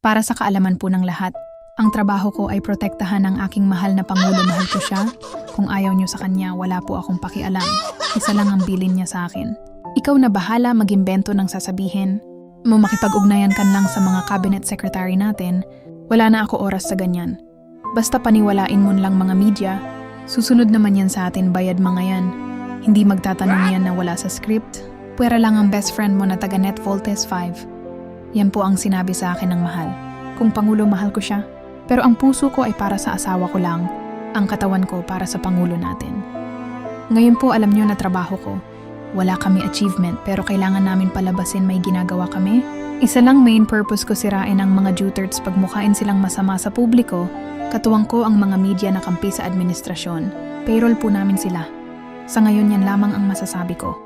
Para sa kaalaman po ng lahat, ang trabaho ko ay protektahan ang aking mahal na Pangulo. Mahal ko siya. Kung ayaw niyo sa kanya, wala po akong pakialam. Isa lang ang bilin niya sa akin. Ikaw na bahala mag-imbento ng sasabihin. Makipag-ugnayan kan lang sa mga cabinet secretary natin. Wala na ako oras sa ganyan. Basta paniwalain mo lang mga media. Susunod naman yan sa atin, bayad mga yan. Hindi magtatanong yan na wala sa script. Pwera lang ang best friend mo na taga Net Voltes 5. Yan po ang sinabi sa akin ng mahal. Kung Pangulo, mahal ko siya. Pero ang puso ko ay para sa asawa ko lang. Ang katawan ko para sa Pangulo natin. Ngayon po alam niyo na trabaho ko. Wala kami achievement pero kailangan namin palabasin may ginagawa kami. Isa lang main purpose ko sirain ang mga Duterts pagmukhain silang masama sa publiko. Katuwang ko ang mga media na kampi sa administrasyon. Payroll po namin sila. Sa ngayon yan lamang ang masasabi ko.